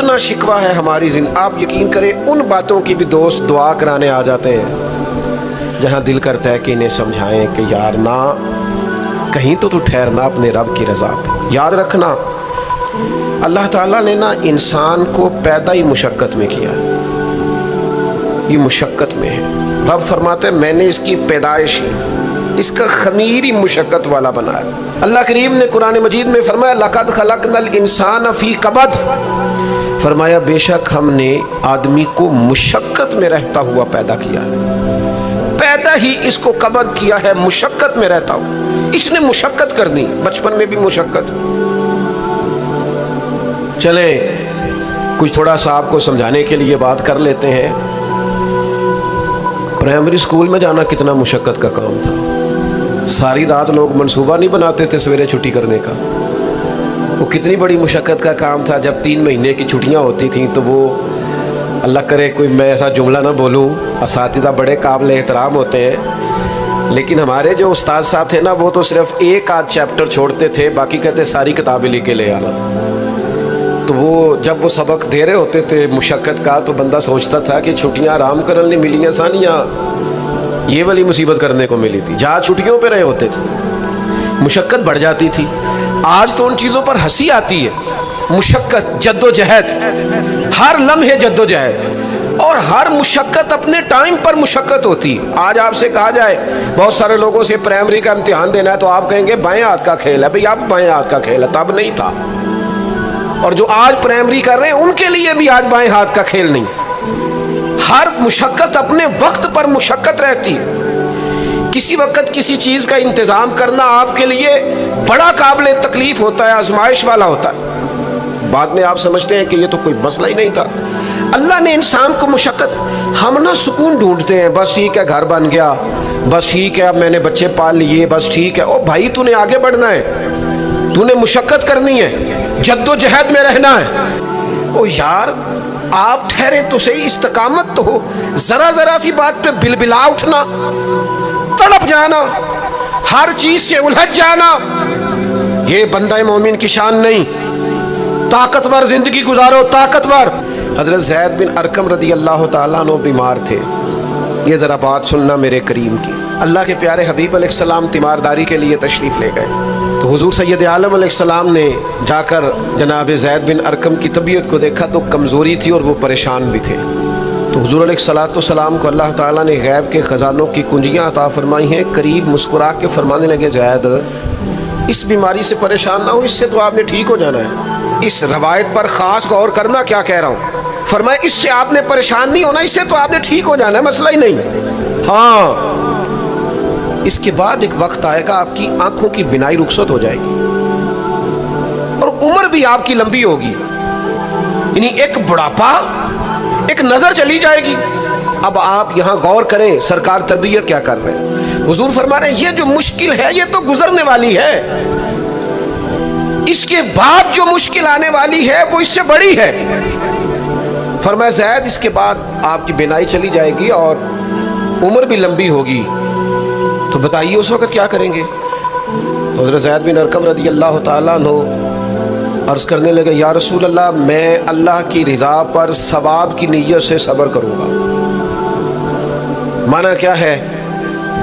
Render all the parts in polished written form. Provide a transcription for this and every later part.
اتنا شکوہ ہے ہماری زندگی، آپ یقین کریں ان باتوں کی بھی دوست دعا کرانے آ جاتے ہیں جہاں دل کرتا ہے کہ انہیں سمجھائیں کہ یار نہ کہیں تو ٹھہرنا اپنے رب کی رضا پہ۔ یاد رکھنا اللہ تعالیٰ نے نا انسان کو پیدا ہی مشقت میں کیا ہے، یہ مشقت میں ہے۔ رب فرماتے ہیں میں نے اس کی پیدائش ہی، اس کا خمیر ہی مشقت والا بنایا۔ اللہ کریم نے قرآن مجید میں فرمایا لَقَدْ خَلَقْنَا الْإِنسَانَ فِي كَبَدٍ، فرمایا بے شک ہم نے آدمی کو مشقت میں رہتا ہوا پیدا کیا ہے، پیدا ہی اس کو کبد کیا ہے، مشقت میں رہتا ہوا، اس نے مشقت کرنی، بچپن میں بھی مشقت۔ چلیں کچھ تھوڑا سا آپ کو سمجھانے کے لیے بات کر لیتے ہیں۔ پرائمری اسکول میں جانا کتنا مشقت کا کام تھا، ساری رات لوگ منصوبہ نہیں بناتے تھے سویرے چھٹی کرنے کا، وہ کتنی بڑی مشقت کا کام تھا۔ جب 3 مہینے کی چھٹیاں ہوتی تھیں تو وہ اللہ کرے کوئی میں ایسا جملہ نہ بولوں، اساتذہ بڑے قابل احترام ہوتے ہیں، لیکن ہمارے جو استاد صاحب تھے نا وہ تو صرف 1 آدھ چیپٹر چھوڑتے تھے، باقی کہتے ساری کتابیں لے کے لے آنا۔ تو وہ جب وہ سبق دے رہے ہوتے تھے مشقت کا تو بندہ سوچتا تھا کہ چھٹیاں آرام کرنے ملی آسانیاں یہ والی مصیبت کرنے کو ملی تھی، جہاں چھٹیوں پہ رہے ہوتے تھے مشقت بڑھ جاتی تھی۔ آج تو ان چیزوں پر ہنسی آتی ہے، مشقت، جد و جہد، ہر لمحے جد و جہد، اور ہر مشقت اپنے ٹائم پر مشقت ہوتی۔ آج آپ سے کہا جائے بہت سارے لوگوں سے پرائمری کا امتحان دینا ہے تو آپ کہیں گے بائیں ہاتھ کا کھیل ہے، بھئی اب بائیں ہاتھ کا کھیل ہے، تب نہیں تھا۔ اور جو آج پرائمری کر رہے ہیں ان کے لیے بھی آج بائیں ہاتھ کا کھیل نہیں۔ ہر مشقت اپنے وقت پر مشقت رہتی ہے۔ کسی وقت کسی چیز کا انتظام کرنا آپ کے لیے بڑا قابل تکلیف ہوتا ہے، آزمائش والا ہوتا ہے، بعد میں آپ سمجھتے ہیں کہ یہ تو کوئی مسئلہ ہی نہیں تھا۔ اللہ نے انسان کو مشقت، ہم نا سکون ڈھونڈتے ہیں، بس ٹھیک ہے گھر بن گیا، بس ٹھیک ہے اب میں نے بچے پال لیے، بس ٹھیک ہے۔ او بھائی تو نے آگے بڑھنا ہے، تو نے مشقت کرنی ہے، جد و جہد میں رہنا ہے۔ او یار آپ ٹھہرے تو صحیح، استقامت تو ہو، ذرا ذرا سی بات پہ بلبلا اٹھنا، تڑپ جانا، ہر چیز سے الجھ جانا، یہ بندہ مومن کی شان نہیں۔ طاقتور زندگی گزارو، طاقتور۔ حضرت زید بن ارقم رضی اللہ تعالیٰ عنہ بیمار تھے، یہ ذرا بات سننا میرے کریم کی۔ اللہ کے پیارے حبیب علیہ السلام تیمارداری کے لیے تشریف لے گئے تو حضور سید عالم علیہ السلام نے جا کر جناب زید بن ارقم کی طبیعت کو دیکھا تو کمزوری تھی اور وہ پریشان بھی تھے۔ تو حضور علیہ السلام کو اللہ تعالیٰ نے غیب کے خزانوں کی کنجیاں عطا فرمائی ہیں۔ قریب مسکرا کے فرمانے لگے زید اس بیماری سے پریشان نہ ہو، اس سے تو آپ نے ٹھیک ہو جانا ہے۔ اس روایت پر خاص غور کرنا کیا کہہ رہا ہوں، فرمایا اس سے آپ نے پریشان نہیں ہونا، اس سے تو آپ نے ٹھیک ہو جانا ہے، مسئلہ ہی نہیں۔ ہاں اس کے بعد ایک وقت آئے گا آپ کی آنکھوں کی بینائی رخصت ہو جائے گی اور عمر بھی آپ کی لمبی ہوگی، یعنی ایک بڑھاپا، ایک نظر چلی جائے گی۔ اب آپ یہاں غور کریں سرکار تربیت کیا کر رہے ہیں۔ حضور فرما رہے ہیں یہ جو مشکل ہے یہ تو گزرنے والی ہے، اس کے بعد جو مشکل آنے والی ہے وہ اس سے بڑی ہے۔ فرمایا زید اس کے بعد آپ کی بینائی چلی جائے گی اور عمر بھی لمبی ہوگی، تو بتائیے اس وقت کیا کریں گے۔ تو حضرت زید بن ارقم رضی اللہ تعالیٰ عنہ عرض کرنے لگے یا رسول اللہ میں اللہ کی رضا پر ثواب کی نیت سے صبر کروں گا۔ معنی کیا ہے،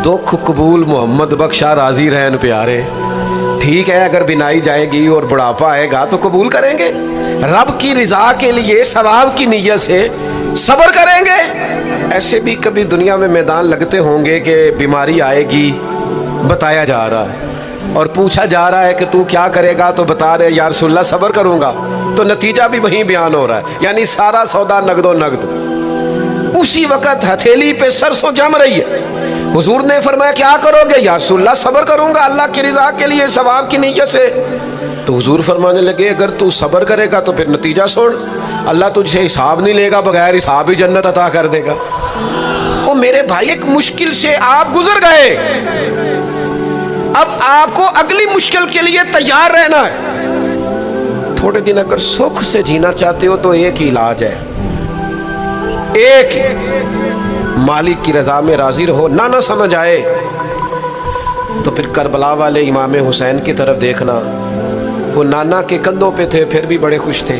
دکھ قبول محمد بخشا راضی رہن پیارے۔ ٹھیک ہے اگر بینائی جائے گی اور بڑھاپا آئے گا تو قبول کریں گے، رب کی رضا کے لیے ثواب کی نیت سے صبر کریں گے۔ ایسے بھی کبھی دنیا میں میدان لگتے ہوں گے کہ بیماری آئے گی، بتایا جا رہا ہے اور پوچھا جا رہا ہے کہ تو کیا کرے گا، تو بتا رہے یا رسول اللہ صبر کروں گا، تو نتیجہ بھی وہیں بیان ہو رہا ہے، یعنی سارا سودا نقد و نقد۔ اسی وقت ہتھیلی پہ سرسوں جم رہی ہے، حضور نے فرمایا کیا کرو گے، یا رسول اللہ صبر کروں گا اللہ کی رضا کے لیے ثواب کی نیت سے۔ تو حضور فرمانے لگے اگر تو صبر کرے گا تو پھر نتیجہ سن، اللہ تجھ سے حساب نہیں لے گا، بغیر حساب ہی جنت عطا کر دے گا۔ او میرے بھائی ایک مشکل سے آپ گزر گئے، اب آپ کو اگلی مشکل کے لیے تیار رہنا ہے۔ تھوڑے دن اگر سکھ سے جینا چاہتے ہو تو ایک ہی علاج ہے، ایک مالک کی رضا میں راضی رہو، نہ سمجھ آئے تو پھر کربلا والے امام حسین کی طرف دیکھنا، وہ نانا کے کندھوں پہ تھے پھر بھی بڑے خوش تھے،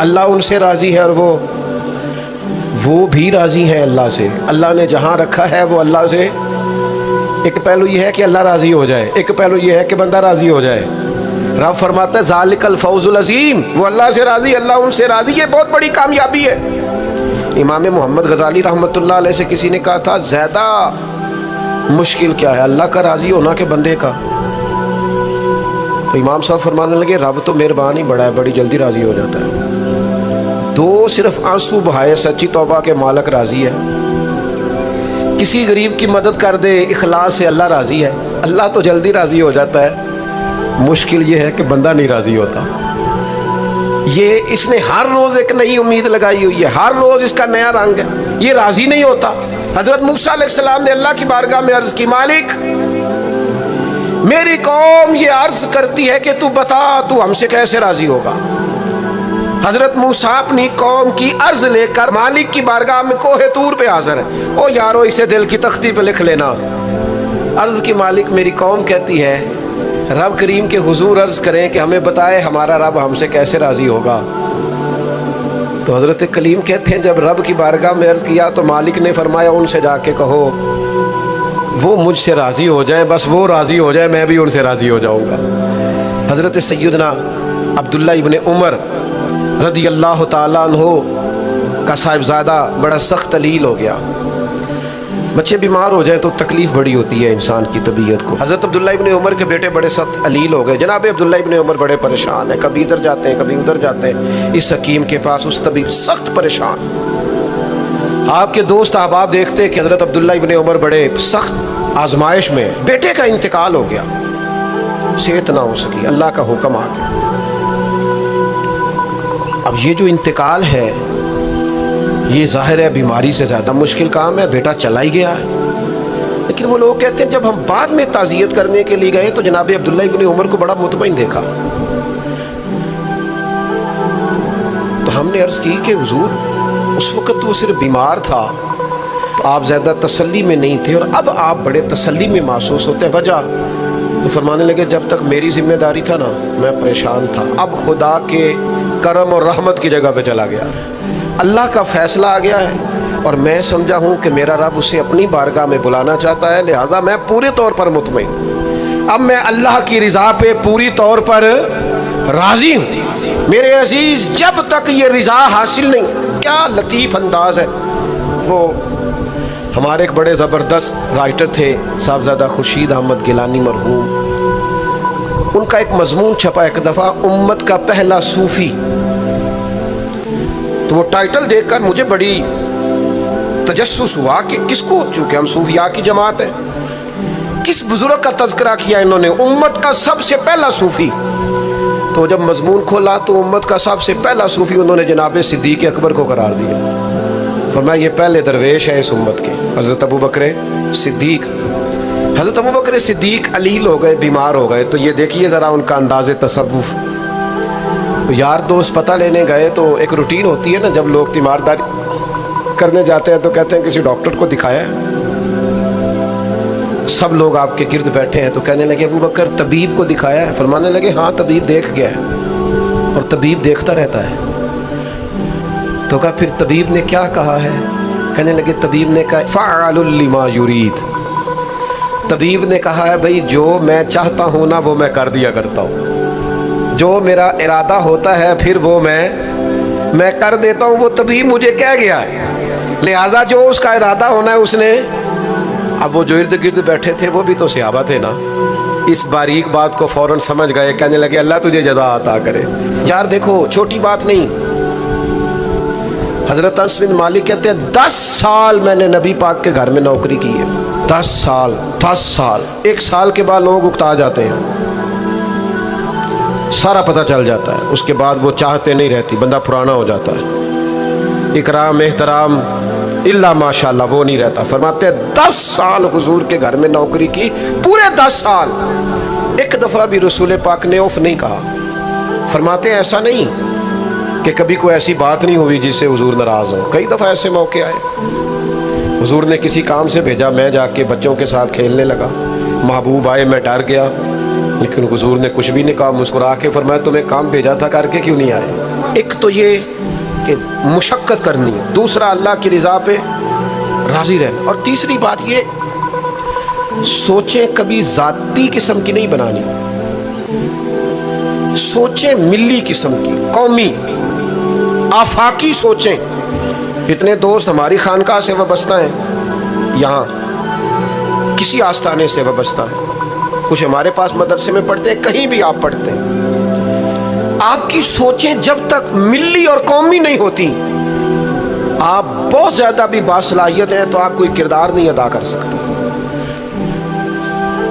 اللہ ان سے راضی ہے اور وہ بھی راضی ہیں اللہ سے. اللہ نے جہاں رکھا ہے وہ اللہ سے. ایک پہلو یہ ہے کہ اللہ راضی ہو جائے, ایک پہلو یہ ہے کہ بندہ راضی ہو جائے. رب فرماتا ہے ذالک الفوز العظیم, وہ اللہ سے راضی, اللہ ان سے راضی, یہ بہت بڑی کامیابی ہے. امام محمد غزالی رحمۃ اللہ علیہ سے کسی نے کہا تھا زیادہ مشکل کیا ہے, اللہ کا راضی ہونا کہ بندے کا؟ تو امام صاحب فرمانے لگے رب تو مہربان ہی بڑا ہے, بڑی جلدی راضی ہو جاتا ہے. دو صرف آنسو بہائے سچی توبہ کے مالک راضی ہے. کسی غریب کی مدد کر دے اخلاص سے, اللہ راضی ہے. اللہ تو جلدی راضی ہو جاتا ہے, مشکل یہ ہے کہ بندہ نہیں راضی ہوتا. یہ اس نے ہر روز ایک نئی امید لگائی ہوئی ہے, ہر روز اس کا نیا رنگ ہے, یہ راضی نہیں ہوتا. حضرت موسیٰ علیہ السلام نے اللہ کی بارگاہ میں عرض کی مالک میری قوم یہ عرض کرتی ہے کہ تو بتا تو ہم سے کیسے راضی ہوگا. حضرت موسیٰ اپنی قوم کی عرض لے کر مالک کی بارگاہ میں کوہ طور پہ حاضر ہے. او یارو اسے دل کی تختی پہ لکھ لینا. عرض کی مالک میری قوم کہتی ہے رب کریم کے حضور عرض کریں کہ ہمیں بتائے ہمارا رب ہم سے کیسے راضی ہوگا. تو حضرت کلیم کہتے ہیں جب رب کی بارگاہ میں عرض کیا تو مالک نے فرمایا ان سے جا کے کہو وہ مجھ سے راضی ہو جائیں, بس وہ راضی ہو جائے میں بھی ان سے راضی ہو جاؤں گا. حضرت سیدنا عبداللہ ابن عمر رضی اللہ تعالیٰ عنہ کا صاحبزادہ بڑا سخت علیل ہو گیا. بچے بیمار ہو جائیں تو تکلیف بڑی ہوتی ہے انسان کی طبیعت کو. حضرت عبداللہ ابن عمر کے بیٹے بڑے سخت علیل ہو گئے. جناب عبداللہ ابن عمر بڑے پریشان ہیں, کبھی ادھر جاتے ہیں کبھی ادھر جاتے ہیں. اس حکیم کے پاس اس طبیب سخت پریشان. آپ کے دوست احباب دیکھتے کہ حضرت عبداللہ ابن عمر بڑے سخت آزمائش میں, بیٹے کا انتقال ہو گیا, صحت نہ ہو سکی, اللہ کا حکم آ گیا. اب یہ جو انتقال ہے یہ ظاہر ہے بیماری سے زیادہ مشکل کام ہے, بیٹا چلا ہی گیا ہے. لیکن وہ لوگ کہتے ہیں جب ہم بعد میں تعزیت کرنے کے لیے گئے تو جناب عبداللہ ابن عمر کو بڑا مطمئن دیکھا. تو ہم نے عرض کی کہ حضور اس وقت تو صرف بیمار تھا تو آپ زیادہ تسلی میں نہیں تھے اور اب آپ بڑے تسلی میں محسوس ہوتے ہیں, وجہ؟ تو فرمانے لگے جب تک میری ذمہ داری تھا نا میں پریشان تھا, اب خدا کے کرم اور رحمت کی جگہ پہ چلا گیا, اللہ کا فیصلہ آ گیا ہے اور میں سمجھا ہوں کہ میرا رب اسے اپنی بارگاہ میں بلانا چاہتا ہے, لہٰذا میں پورے طور پر مطمئن. اب میں اللہ کی رضا پہ پوری طور پر راضی ہوں. میرے عزیز جب تک یہ رضا حاصل نہیں, کیا لطیف انداز ہے. وہ ہمارے ایک بڑے زبردست رائٹر تھے صاحبزادہ خورشید احمد گیلانی مرحوم, ان کا ایک مضمون چھپا ایک دفعہ امت کا پہلا صوفی. تو وہ ٹائٹل دیکھ کر مجھے بڑی تجسس ہوا کہ کس کو, چونکہ ہم صوفیاء کی جماعت ہے, کس بزرگ کا تذکرہ کیا انہوں نے, امت کا سب سے پہلا صوفی. تو جب مضمون کھولا تو امت کا سب سے پہلا صوفی انہوں نے جناب صدیق اکبر کو قرار دیا. فرمایا یہ پہلے درویش ہیں اس امت کے, حضرت ابو بکر صدیق. حضرت ابو بکر صدیق علیل ہو گئے, بیمار ہو گئے. تو یہ دیکھیے ذرا ان کا انداز تصوف. یار دوست پتہ لینے گئے تو ایک روٹین ہوتی ہے نا, جب لوگ تیمارداری کرنے جاتے ہیں تو کہتے ہیں کسی ڈاکٹر کو دکھایا ہے. سب لوگ آپ کے گرد بیٹھے ہیں تو کہنے لگے ابو بکر طبیب کو دکھایا ہے؟ فرمانے لگے ہاں طبیب دیکھ گیا ہے اور طبیب دیکھتا رہتا ہے. تو کہا پھر طبیب نے کیا کہا ہے؟ کہنے لگے طبیب نے کہا فعال لما یرید. طبیب نے کہا ہے بھائی جو میں چاہتا ہوں نا وہ میں کر دیا کرتا ہوں, جو میرا ارادہ ہوتا ہے پھر وہ میں کر دیتا ہوں. وہ طبیب مجھے کہہ گیا ہے, لہذا جو اس کا ارادہ ہونا ہے اس نے. اب وہ جو ارد گرد بیٹھے تھے وہ بھی تو صحابہ تھے نا, اس باریک بات کو فوراً سمجھ گئے, کہنے لگے اللہ تجھے جزا عطا کرے. یار دیکھو چھوٹی بات نہیں. حضرت انس بن مالک کہتے ہیں 10 سال میں نے نبی پاک کے گھر میں نوکری کی ہے. 10 سال. 1 سال کے بعد لوگ اکتا جاتے ہیں, سارا پتہ چل جاتا ہے. اس کے بعد وہ چاہتے نہیں رہتی, بندہ پرانا ہو جاتا ہے. اکرام احترام الا ماشاء اللہ وہ نہیں رہتا. فرماتے ہیں 10 سال حضور کے گھر میں نوکری کی, پورے 10 سال ایک دفعہ بھی رسول پاک نے اوف نہیں کہا. فرماتے ہیں ایسا نہیں کہ کبھی کوئی ایسی بات نہیں ہوئی جس سے حضور ناراض ہو. کئی دفعہ ایسے موقع آئے, حضور نے کسی کام سے بھیجا, میں جا کے بچوں کے ساتھ کھیلنے لگا, محبوب آئے میں ڈر گیا, لیکن حضور نے کچھ بھی نہیں کہا, مسکرا کے فرمایا تمہیں کام بھیجا تھا کر کے کیوں نہیں آئے. ایک تو یہ کہ مشقت کرنی ہے، دوسرا اللہ کی رضا پہ راضی رہنا، اور تیسری بات یہ سوچیں کبھی ذاتی قسم کی نہیں بنانی، سوچیں ملی قسم کی، قومی آفاقی سوچیں۔ اتنے دوست ہماری خانقاہ سے وابستہ ہیں، یہاں کسی آستانے سے وابستہ ہیں، کچھ ہمارے پاس مدرسے میں پڑھتے ہیں، کہیں بھی آپ پڑھتے ہیں۔ آپ کی سوچیں جب تک ملی اور قومی نہیں ہوتی، آپ بہت زیادہ بھی باصلاحیت ہیں تو آپ کوئی کردار نہیں ادا کر سکتے۔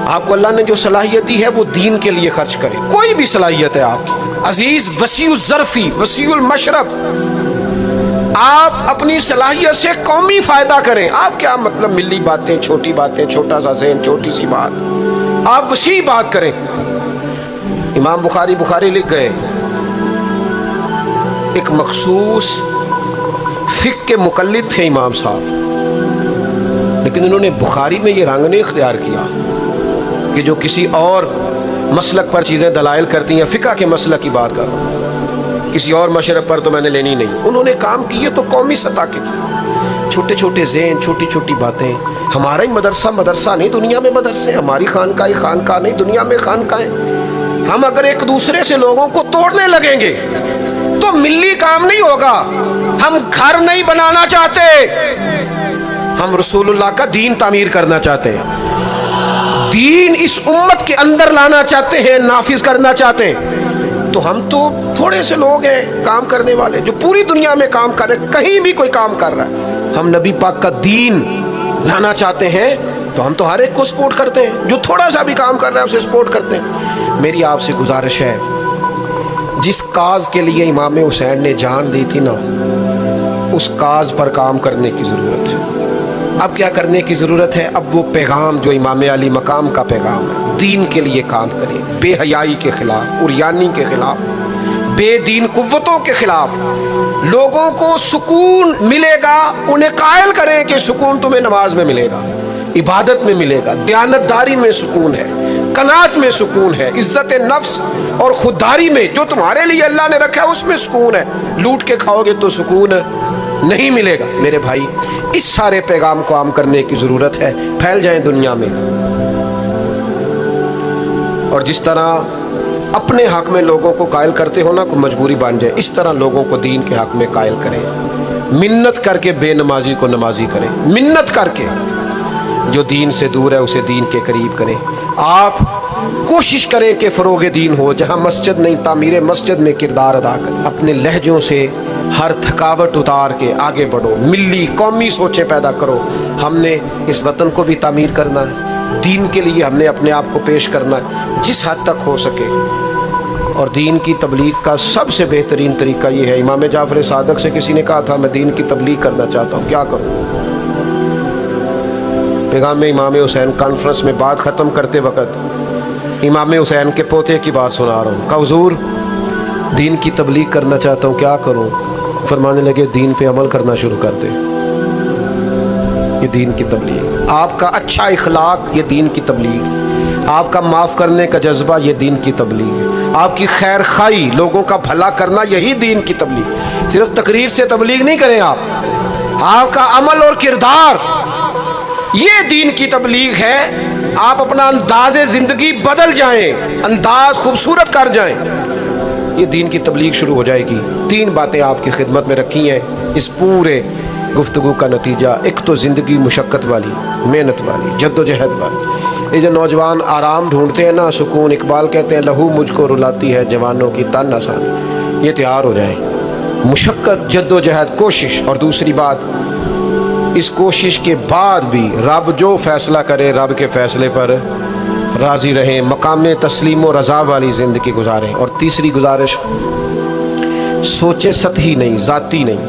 آپ کو اللہ نے جو صلاحیت دی ہے وہ دین کے لیے خرچ کریں، کوئی بھی صلاحیت ہے آپ کی عزیز، وسیع الظرفی وسیع المشرب، آپ اپنی صلاحیت سے قومی فائدہ کریں۔ آپ کیا مطلب ملی باتیں، چھوٹی باتیں، چھوٹا سا ذہن، چھوٹی سی بات، آپ وسیع بات کریں۔ امام بخاری لکھ گئے، ایک مخصوص فقہ کے مقلد تھے امام صاحب، لیکن انہوں نے بخاری میں یہ رنگ نہیں اختیار کیا کہ جو کسی اور مسلک پر چیزیں دلائل کرتی ہیں، فقہ کے مسلک کی بات کر رہا ہوں، کسی اور مشرب پر تو میں نے لینی نہیں۔ انہوں نے کام کیے تو قومی سطح کے، چھوٹے چھوٹے ذہن، چھوٹی چھوٹی باتیں۔ ہمارا ہی مدرسہ نہیں، دنیا میں مدرسے، ہماری خانقاہ نہیں، دنیا میں خانقاہیں۔ ہم اگر ایک دوسرے سے لوگوں کو توڑنے لگیں گے تو ملی کام نہیں ہوگا۔ ہم گھر نہیں بنانا چاہتے، ہم رسول اللہ کا دین تعمیر کرنا چاہتے ہیں، دین اس امت کے اندر لانا چاہتے ہیں، نافذ کرنا چاہتے ہیں۔ تو ہم تو تھوڑے سے لوگ ہیں کام کرنے والے جو پوری دنیا میں کام کر رہے ہیں، کہیں بھی کوئی کام کر رہا ہے۔ ہم نبی پاک کا دین لانا چاہتے ہیں تو ہم تو ہر ایک کو سپورٹ کرتے ہیں، جو تھوڑا سا بھی کام کر رہا ہے اسے سپورٹ کرتے ہیں۔ میری آپ سے گزارش ہے، جس کاز کے لیے امام حسین نے جان دی تھی نا، اس کاز پر کام کرنے کی ضرورت ہے۔ اب کیا کرنے کی ضرورت ہے؟ اب وہ پیغام جو امام علی مقام کا پیغام ہے، دین کے لیے کام کریں، بے حیائی کے خلاف، عریانی کے خلاف، بے دین قوتوں کے خلاف۔ لوگوں کو سکون ملے گا، انہیں قائل کریں کہ سکون تمہیں نماز میں ملے گا، عبادت میں ملے گا، دیانتداری میں سکون ہے، قناعت میں سکون ہے، عزت نفس اور خودداری میں جو تمہارے لیے اللہ نے رکھا ہے اس میں سکون ہے۔ لوٹ کے کھاؤ گے تو سکون نہیں ملے گا۔ میرے بھائی، اس سارے پیغام کو عام کرنے کی ضرورت ہے، پھیل جائیں دنیا میں، اور جس طرح اپنے حق میں لوگوں کو قائل کرتے ہو نا، کوئی مجبوری بن جائے، اس طرح لوگوں کو دین کے حق میں قائل کریں۔ منت کر کے بے نمازی کو نمازی کریں، منت کر کے جو دین سے دور ہے اسے دین کے قریب کریں۔ آپ کوشش کریں کہ فروغ دین ہو، جہاں مسجد نہیں تعمیر مسجد میں کردار ادا کریں۔ اپنے لہجوں سے ہر تھکاوٹ اتار کے آگے بڑھو، ملی قومی سوچیں پیدا کرو۔ ہم نے اس وطن کو بھی تعمیر کرنا ہے، دین کے لیے ہم نے اپنے آپ کو پیش کرنا ہے جس حد تک ہو سکے۔ اور دین کی تبلیغ کا سب سے بہترین طریقہ یہ ہے، امام جعفر صادق سے کسی نے کہا تھا میں دین کی تبلیغ کرنا چاہتا ہوں، کیا کروں؟ پیغام امام حسین کانفرنس میں بات ختم کرتے وقت امام حسین کے پوتے کی بات سنا رہا ہوں، کہا حضور دین کی تبلیغ کرنا چاہتا ہوں، کیا کروں؟ فرمانے لگے دین پہ عمل کرنا شروع کر دے، یہ دین کی تبلیغ۔ آپ کا اچھا اخلاق یہ دین کی تبلیغ، آپ کا معاف کرنے کا جذبہ یہ دین کی تبلیغ، آپ کی خیر خواہی، لوگوں کا بھلا کرنا یہی دین کی تبلیغ۔ صرف تقریر سے تبلیغ نہیں کریں آپ کا عمل اور کردار یہ دین کی تبلیغ ہے۔ آپ اپنا انداز زندگی بدل جائیں، انداز خوبصورت کر جائیں، یہ دین کی تبلیغ شروع ہو جائے گی۔ 3 باتیں آپ کی خدمت میں رکھی ہیں اس پورے گفتگو کا نتیجہ۔ ایک تو زندگی مشقت والی، محنت والی، جد و جہد والی۔ یہ جو نوجوان آرام ڈھونڈتے ہیں نا، سکون، اقبال کہتے ہیں لہو مجھ کو رلاتی ہے جوانوں کی تن آسانی، یہ تیار ہو جائیں۔ مشقت، جد و جہد، کوشش۔ اور دوسری بات، اس کوشش کے بعد بھی رب جو فیصلہ کرے رب کے فیصلے پر راضی رہیں، مقام تسلیم و رضا والی زندگی گزاریں۔ اور تیسری گزارش، سوچیں سطحی نہیں، ذاتی نہیں،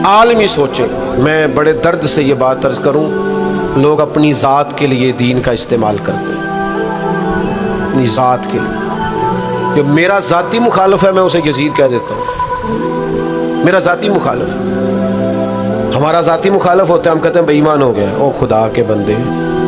عالمی سوچیں۔ میں بڑے درد سے یہ بات عرض کروں، لوگ اپنی ذات کے لیے دین کا استعمال کرتے ہیں، اپنی ذات کے لیے۔ جو میرا ذاتی مخالف ہے میں اسے یزید کہہ دیتا ہوں، میرا ذاتی مخالف ہے۔ ہمارا ذاتی مخالف ہوتا ہے، ہم کہتے ہیں بے ایمان ہو گیا، او خدا کے بندے